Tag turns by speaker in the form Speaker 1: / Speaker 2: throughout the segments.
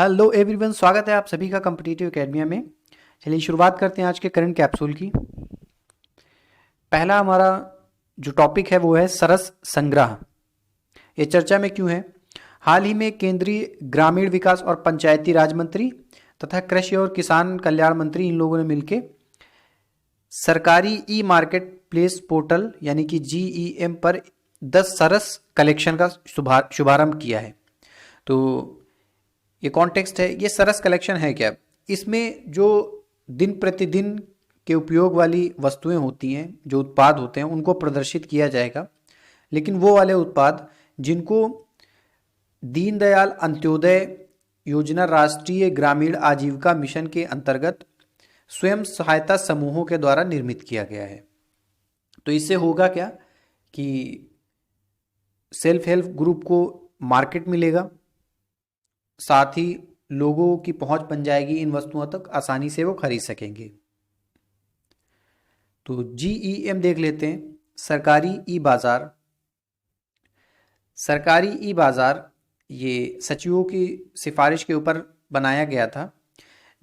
Speaker 1: Hello everyone, स्वागत है आप सभी का कॉम्पिटिटिव एकेडमिया में। चलिए शुरुआत करते हैं आज के करंट कैप्सूल की। पहला हमारा जो टॉपिक है वो है सरस संग्रह। ये चर्चा में क्यों है? हाल ही में केंद्रीय ग्रामीण विकास और पंचायती राज मंत्री तथा कृषि और किसान कल्याण मंत्री इन लोगों ने मिलकर सरकारी ई मार्केट प्लेस पोर्टल यानी कि GEM पर 10 सरस कलेक्शन का शुभारंभ किया है। तो ये कॉन्टेक्स्ट है, ये सरस कलेक्शन है क्या? इसमें जो दिन प्रतिदिन के उपयोग वाली वस्तुएं होती हैं, जो उत्पाद होते हैं, उनको प्रदर्शित किया जाएगा। लेकिन वो वाले उत्पाद जिनको दीनदयाल अंत्योदय योजना राष्ट्रीय ग्रामीण आजीविका मिशन के अंतर्गत स्वयं सहायता समूहों के द्वारा निर्मित किया गया है। तो इससे होगा क्या कि सेल्फ हेल्प ग्रुप को मार्केट मिलेगा, साथ ही लोगों की पहुंच बन जाएगी, इन वस्तुओं तक आसानी से वो खरीद सकेंगे। तो GEM देख लेते हैं। सरकारी ई बाजार। सरकारी ई बाजार ये सचिवों की सिफारिश के ऊपर बनाया गया था,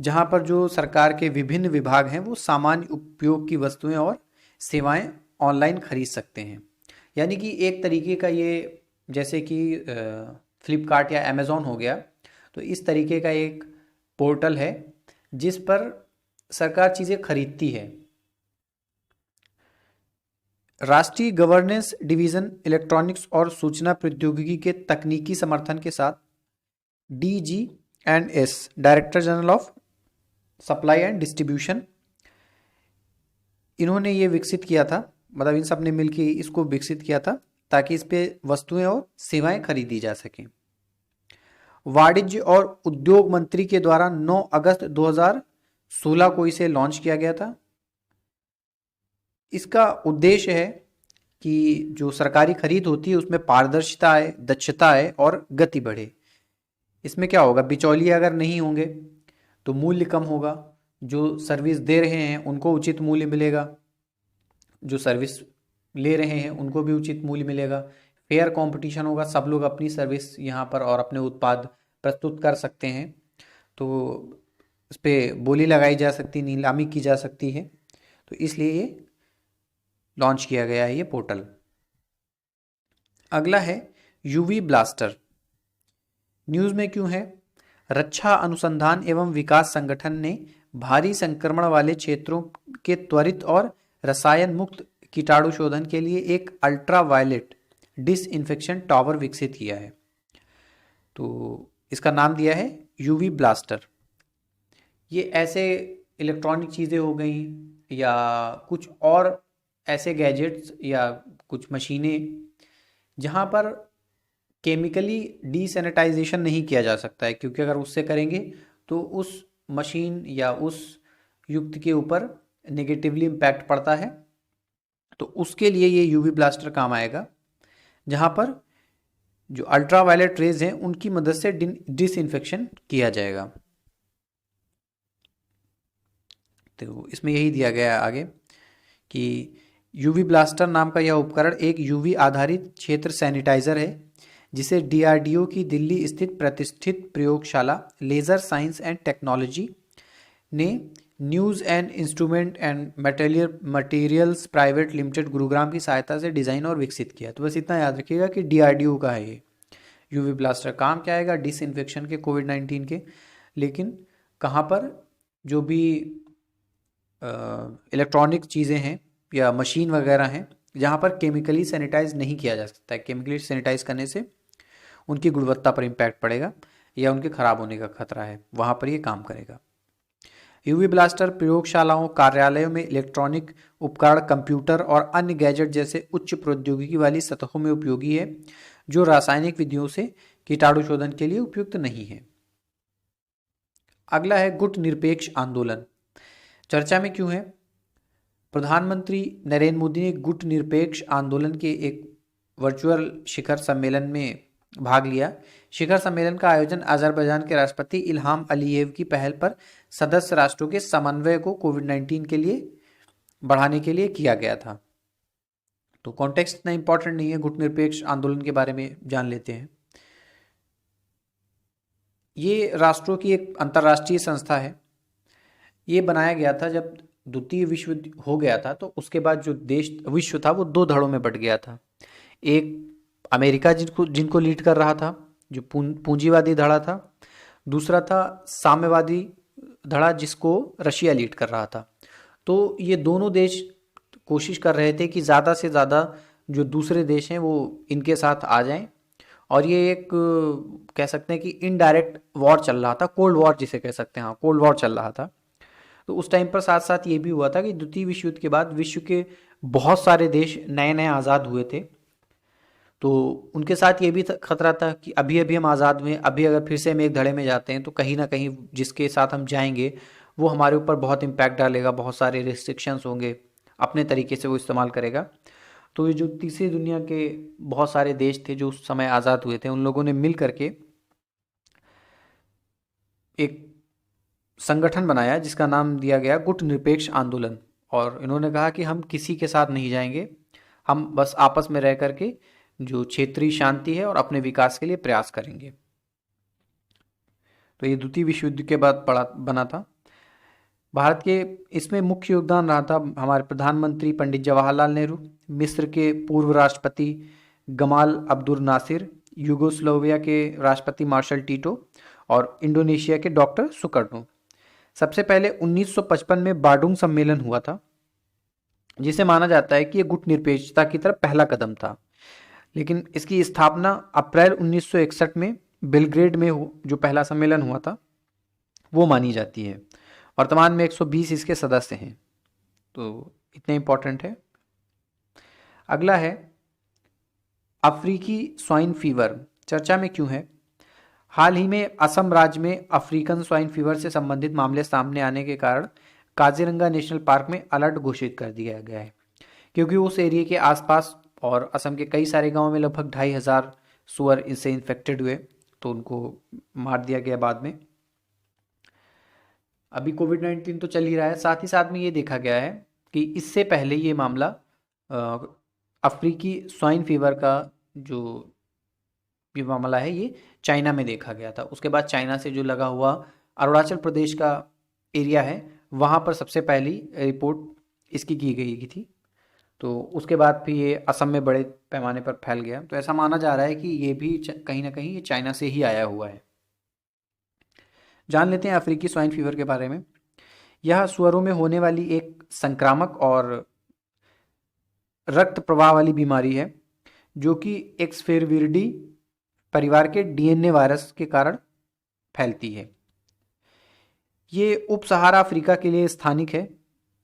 Speaker 1: जहां पर जो सरकार के विभिन्न विभाग हैं वो सामान्य उपयोग की वस्तुएं और सेवाएं ऑनलाइन खरीद सकते हैं। यानी कि एक तरीके का ये, जैसे कि फ्लिपकार्ट या अमेज़ॉन हो गया, तो इस तरीके का एक पोर्टल है जिस पर सरकार चीज़ें खरीदती है। राष्ट्रीय गवर्नेंस डिवीज़न इलेक्ट्रॉनिक्स और सूचना प्रौद्योगिकी के तकनीकी समर्थन के साथ DG&S director general of supply and distribution, इन्होंने ये विकसित किया था, मतलब इन सब ने मिलकर इसको विकसित किया था ताकि इस पे वस्तुएं और सेवाएं खरीदी जा सकें। वाणिज्य और उद्योग मंत्री के द्वारा 9 अगस्त 2016 को इसे लॉन्च किया गया था। इसका उद्देश्य है कि जो सरकारी खरीद होती है उसमें पारदर्शिता आए, दक्षता आए और गति बढ़े। इसमें क्या होगा, बिचौलिए अगर नहीं होंगे तो मूल्य कम होगा, जो सर्विस दे रहे हैं उनको उचित मूल्य मिलेगा, जो सर्विस ले रहे हैं उनको भी उचित मूल्य मिलेगा, फेयर कंपटीशन होगा, सब लोग अपनी सर्विस यहाँ पर और अपने उत्पाद प्रस्तुत कर सकते हैं। तो इस पर बोली लगाई जा सकती, नीलामी की जा सकती है। तो इसलिए ये लॉन्च किया गया है ये पोर्टल। अगला है यूवी ब्लास्टर। न्यूज़ में क्यों है? रक्षा अनुसंधान एवं विकास संगठन ने भारी संक्रमण वाले क्षेत्रों के त्वरित और रसायन मुक्त कीटाणु शोधन के लिए एक अल्ट्रा वायलेट डिसइंफेक्शन टावर विकसित किया है। तो इसका नाम दिया है यूवी ब्लास्टर। ये ऐसे इलेक्ट्रॉनिक चीज़ें हो गई या कुछ और ऐसे गैजेट्स या कुछ मशीनें जहाँ पर केमिकली डीसैनिटाइजेशन नहीं किया जा सकता है, क्योंकि अगर उससे करेंगे तो उस मशीन या उस युक्त के ऊपर नेगेटिवली इम्पैक्ट पड़ता है। तो उसके लिए ये यूवी ब्लास्टर काम आएगा, जहाँ पर जो अल्ट्रा वायलेट रेज हैं उनकी मदद से डिसइंफेक्शन किया जाएगा। तो इसमें यही दिया गया है आगे कि यूवी ब्लास्टर नाम का यह उपकरण एक यूवी आधारित क्षेत्र सैनिटाइजर है, जिसे DRDO की दिल्ली स्थित प्रतिष्ठित प्रयोगशाला लेजर साइंस एंड टेक्नोलॉजी ने news and instrument and materials private limited Gurugram की सहायता से डिज़ाइन और विकसित किया। तो बस इतना याद रखिएगा कि DRDO का है ये यूवी ब्लास्टर। काम क्या आएगा? डिसइंफेक्शन के, कोविड-19 के। लेकिन कहाँ पर जो भी इलेक्ट्रॉनिक चीज़ें हैं या मशीन वगैरह हैं जहाँ पर केमिकली सैनिटाइज नहीं किया जा सकता है, केमिकली सैनिटाइज करने से उनकी गुणवत्ता पर इम्पैक्ट पड़ेगा या उनके खराब होने का खतरा है, वहाँ पर ये काम करेगा। यूवी ब्लास्टर प्रयोगशालाओं, कार्यालयों में इलेक्ट्रॉनिक उपकरण, कंप्यूटर और अन्य गैजेट जैसे उच्च प्रौद्योगिकी वाली सतहों में उपयोगी है, जो रासायनिक विधियों से कीटाणु शोधन के लिए उपयुक्त नहीं है। अगला है गुट निरपेक्ष आंदोलन। चर्चा में क्यों है? प्रधानमंत्री नरेंद्र मोदी ने गुट निरपेक्ष आंदोलन के एक वर्चुअल शिखर सम्मेलन में भाग लिया। शिखर सम्मेलन का आयोजन अजरबैजान के राष्ट्रपति इल्हाम अलीयेव की पहल पर सदस्य राष्ट्रों के समन्वय को कोविड-19 के लिए बढ़ाने के लिए किया गया था। तो कॉन्टेक्स्ट इतना इंपॉर्टेंट नहीं है, गुट निरपेक्ष आंदोलन के बारे में जान लेते हैं। ये राष्ट्रों की एक अंतर्राष्ट्रीय संस्था है। ये बनाया गया था जब द्वितीय विश्व युद्ध हो गया था, तो उसके बाद जो देश विश्व था वो दो धड़ों में बट गया था। एक अमेरिका जिनको जिनको लीड कर रहा था, जो पूंजीवादी धड़ा था। दूसरा था साम्यवादी धड़ा, जिसको रशिया लीड कर रहा था। तो ये दोनों देश कोशिश कर रहे थे कि ज़्यादा से ज़्यादा जो दूसरे देश हैं वो इनके साथ आ जाएं। और ये एक कह सकते हैं कि इनडायरेक्ट वॉर चल रहा था, कोल्ड वॉर जिसे कह सकते हैं, हाँ कोल्ड वॉर चल रहा था। तो उस टाइम पर साथ साथ ये भी हुआ था कि द्वितीय विश्व युद्ध के बाद विश्व के बहुत सारे देश नए नए आज़ाद हुए थे। तो उनके साथ ये भी खतरा था कि अभी अभी हम आज़ाद हुए, अभी अगर फिर से हम एक धड़े में जाते हैं तो कहीं ना कहीं जिसके साथ हम जाएंगे वो हमारे ऊपर बहुत इम्पैक्ट डालेगा, बहुत सारे रिस्ट्रिक्शंस होंगे, अपने तरीके से वो इस्तेमाल करेगा। तो ये जो तीसरी दुनिया के बहुत सारे देश थे जो उस समय आज़ाद हुए थे, उन लोगों ने मिल करके एक संगठन बनाया जिसका नाम दिया गया गुट निरपेक्ष आंदोलन। और इन्होंने कहा कि हम किसी के साथ नहीं जाएंगे, हम बस आपस में रह करके जो क्षेत्रीय शांति है और अपने विकास के लिए प्रयास करेंगे। तो ये द्वितीय विश्व युद्ध के बाद पड़ा बना था। भारत के इसमें मुख्य योगदान रहा था हमारे प्रधानमंत्री पंडित जवाहरलाल नेहरू, मिस्र के पूर्व राष्ट्रपति गमाल अब्दुल नासिर, यूगोस्लोविया के राष्ट्रपति मार्शल टीटो और इंडोनेशिया के डॉक्टर सुकर्नो। सबसे पहले 1955 में बाडुंग सम्मेलन हुआ था, जिसे माना जाता है कि ये गुट निरपेक्षता की तरफ पहला कदम था। लेकिन इसकी स्थापना अप्रैल 1961 में बेलग्रेड में जो पहला सम्मेलन हुआ था वो मानी जाती है। वर्तमान में 120 इसके सदस्य हैं। तो इतने इंपॉर्टेंट है। अगला है अफ्रीकी स्वाइन फीवर, चर्चा में क्यों है? हाल ही में असम राज्य में अफ्रीकन स्वाइन फीवर से संबंधित मामले सामने आने के कारण काजीरंगा नेशनल पार्क में अलर्ट घोषित कर दिया गया है, क्योंकि उस एरिया के आसपास और असम के कई सारे गांवों में लगभग 2500 सुअर इससे इन्फेक्टेड हुए, तो उनको मार दिया गया बाद में। अभी कोविड-19 तो चल ही रहा है, साथ ही साथ में ये देखा गया है कि इससे पहले ये मामला अफ्रीकी स्वाइन फीवर का जो ये मामला है ये चाइना में देखा गया था। उसके बाद चाइना से जो लगा हुआ अरुणाचल प्रदेश का एरिया है वहाँ पर सबसे पहली रिपोर्ट इसकी की गई थी। तो उसके बाद फिर ये असम में बड़े पैमाने पर फैल गया। तो ऐसा माना जा रहा है कि ये भी कहीं ना कहीं ये चाइना से ही आया हुआ है। जान लेते हैं अफ्रीकी स्वाइन फीवर के बारे में। यह सुअरों में होने वाली एक संक्रामक और रक्त प्रवाह वाली बीमारी है जो कि एक्सफेरविरिडी परिवार के डीएनए वायरस के कारण फैलती है। ये उप सहारा अफ्रीका के लिए स्थानिक है,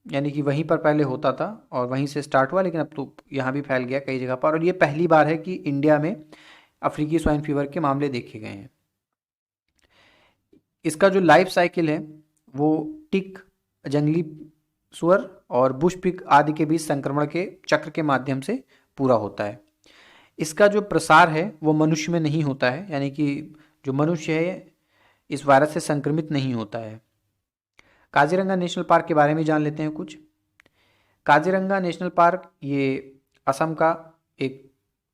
Speaker 1: यानी कि वहीं पर पहले होता था और वहीं से स्टार्ट हुआ, लेकिन अब तो यहाँ भी फैल गया कई जगह पर। और ये पहली बार है कि इंडिया में अफ्रीकी स्वाइन फीवर के मामले देखे गए हैं। इसका जो लाइफ साइकिल है वो टिक, जंगली सुअर और बुश पिग आदि के बीच संक्रमण के चक्र के माध्यम से पूरा होता है। इसका जो प्रसार है वो मनुष्य में नहीं होता है, यानी कि जो मनुष्य है इस वायरस से संक्रमित नहीं होता है। काजीरंगा नेशनल पार्क के बारे में जान लेते हैं कुछ। काजीरंगा नेशनल पार्क ये असम का एक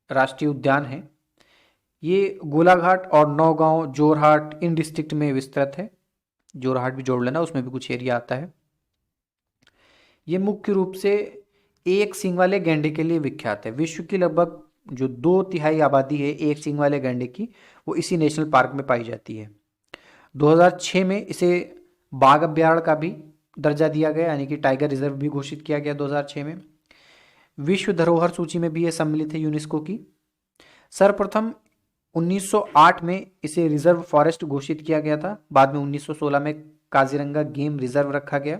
Speaker 1: राष्ट्रीय उद्यान है। ये गोलाघाट और नौगांव, जोरहाट इन डिस्ट्रिक्ट में विस्तृत है। जोरहाट भी जोड़ लेना, उसमें भी कुछ एरिया आता है। ये मुख्य रूप से एक सींग वाले गैंडे के लिए विख्यात है। विश्व की लगभग जो 2/3 आबादी है एक सींग वाले गैंडे की, वो इसी नेशनल पार्क में पाई जाती है। 2006 में इसे बाघ अभ्यारण्य का भी दर्जा दिया गया, यानी कि टाइगर रिजर्व भी घोषित किया गया 2006 में। विश्व धरोहर सूची में भी यह सम्मिलित है यूनेस्को की। सर्वप्रथम 1908 में इसे रिजर्व फॉरेस्ट घोषित किया गया था। बाद में 1916 में काजीरंगा गेम रिजर्व रखा गया।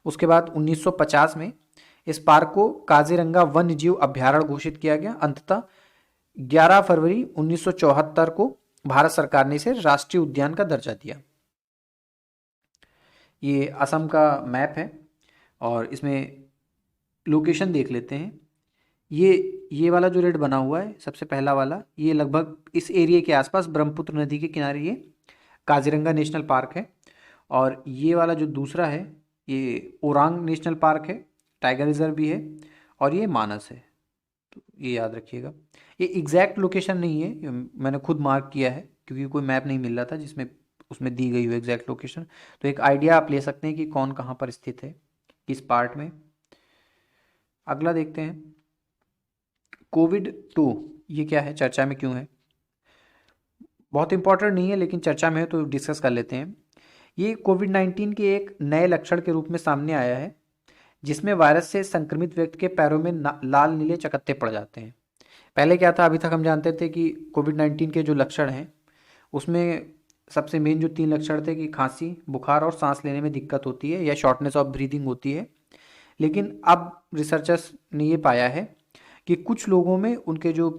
Speaker 1: उसके बाद 1950 में इस पार्क को काजीरंगा वन्य जीव अभ्यारण्य घोषित किया गया। अंततः 11 फरवरी 1974 को भारत सरकार ने इसे राष्ट्रीय उद्यान का दर्जा दिया। ये असम का मैप है और इसमें लोकेशन देख लेते हैं। ये वाला जो रेड बना हुआ है सबसे पहला वाला, ये लगभग इस एरिया के आसपास ब्रह्मपुत्र नदी के किनारे ये काजीरंगा नेशनल पार्क है। और ये वाला जो दूसरा है ये ओरांग नेशनल पार्क है, टाइगर रिजर्व भी है, और ये मानस है। तो ये याद रखिएगा। ये एग्जैक्ट लोकेशन नहीं है, मैंने खुद मार्क किया है क्योंकि कोई मैप नहीं मिल रहा था जिसमें उसमें दी गई हो एग्जैक्ट लोकेशन। तो एक आइडिया आप ले सकते हैं कि कौन कहाँ पर स्थित है, किस पार्ट में। अगला देखते हैं, कोविड 2 ये क्या है, चर्चा में क्यों है। बहुत इंपॉर्टेंट नहीं है लेकिन चर्चा में है तो डिस्कस कर लेते हैं। ये कोविड-19 के एक नए लक्षण के रूप में सामने आया है, जिसमें वायरस से संक्रमित व्यक्ति के पैरों में लाल नीले चकत्ते पड़ जाते हैं। पहले क्या था, अभी तक हम जानते थे कि कोविड-19 के जो लक्षण हैं उसमें सबसे मेन जो 3 लक्षण थे कि खांसी, बुखार और सांस लेने में दिक्कत होती है या शॉर्टनेस ऑफ ब्रीदिंग होती है। लेकिन अब रिसर्चर्स ने ये पाया है कि कुछ लोगों में उनके जो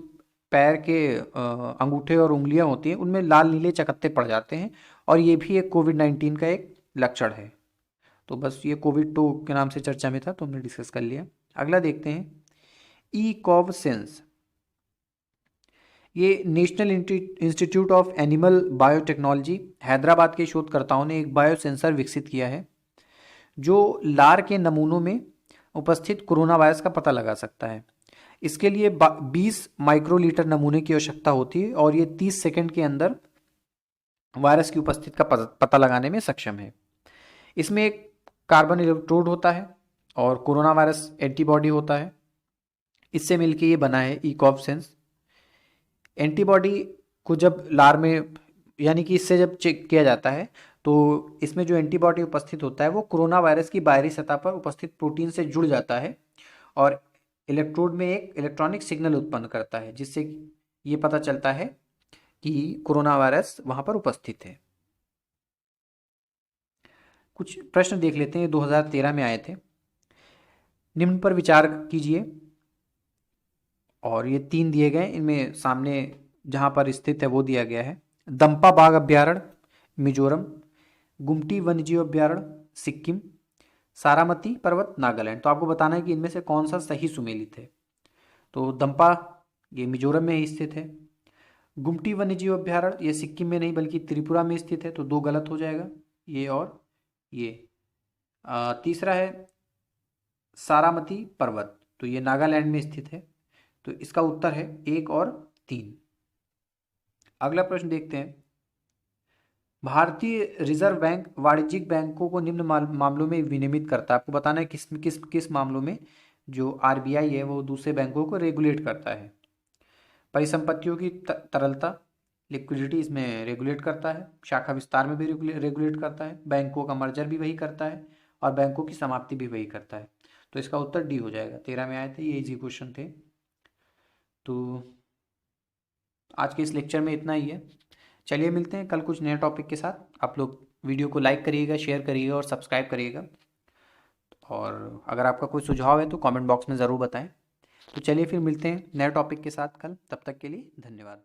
Speaker 1: पैर के अंगूठे और उंगलियां होती हैं उनमें लाल नीले चकत्ते पड़ जाते हैं, और ये भी एक कोविड-19 का एक लक्षण है। तो बस ये कोविड-2 के नाम से चर्चा में था तो हमने डिस्कस कर लिया। अगला देखते हैं, ई कॉव सेंस। ये national institute of animal biotechnology Hyderabad के शोधकर्ताओं ने एक बायोसेंसर विकसित किया है जो लार के नमूनों में उपस्थित कोरोना वायरस का पता लगा सकता है। इसके लिए 20 माइक्रोलीटर नमूने की आवश्यकता होती है और ये 30 सेकंड के अंदर वायरस की उपस्थिति का पता लगाने में सक्षम है। इसमें एक कार्बन इलेक्ट्रोड होता है और कोरोना वायरस एंटीबॉडी होता है। इससे मिलकर ये बना है ईकॉव सेंस। एंटीबॉडी को जब लार में यानी कि इससे जब चेक किया जाता है तो इसमें जो एंटीबॉडी उपस्थित होता है वो कोरोना वायरस की बाहरी सतह पर उपस्थित प्रोटीन से जुड़ जाता है और इलेक्ट्रोड में एक इलेक्ट्रॉनिक सिग्नल उत्पन्न करता है, जिससे ये पता चलता है कि कोरोना वायरस वहां पर उपस्थित है। कुछ प्रश्न देख लेते हैं, 2013 में आए थे। निम्न पर विचार कीजिए, और ये 3 दिए गए, इनमें सामने जहां पर स्थित है वो दिया गया है। दंपा बाघ अभ्यारण्य मिजोरम, गुमटी वन्यजीव अभ्यारण्य सिक्किम, सारामती पर्वत नागालैंड। तो आपको बताना है कि इनमें से कौन सा सही सुमेलित है। तो दंपा ये मिजोरम में ही स्थित है। गुमटी वन्यजीव अभ्यारण्य ये सिक्किम में नहीं बल्कि त्रिपुरा में स्थित है, तो 2 गलत हो जाएगा, ये और ये। तीसरा है सारामती पर्वत, तो ये नागालैंड में स्थित है, तो इसका उत्तर है 1 और 3। अगला प्रश्न देखते हैं, भारतीय रिजर्व बैंक वाणिज्यिक बैंकों को निम्न मामलों में विनियमित करता है। आपको बताना है किस किस किस मामलों में जो आरबीआई है वो दूसरे बैंकों को रेगुलेट करता है। परिसंपत्तियों की तरलता, लिक्विडिटी इसमें रेगुलेट करता है। शाखा विस्तार में भी रेगुलेट करता है। बैंकों का मर्जर भी वही करता है और बैंकों की समाप्ति भी वही करता है। तो इसका उत्तर डी हो जाएगा। 13 में आए थे, ये इजी क्वेश्चन थे। तो आज के इस लेक्चर में इतना ही है। चलिए मिलते हैं कल कुछ नए टॉपिक के साथ। आप लोग वीडियो को लाइक करिएगा, शेयर करिएगा और सब्सक्राइब करिएगा। और अगर आपका कोई सुझाव है तो कमेंट बॉक्स में ज़रूर बताएं। तो चलिए फिर मिलते हैं नए टॉपिक के साथ कल। तब तक के लिए धन्यवाद।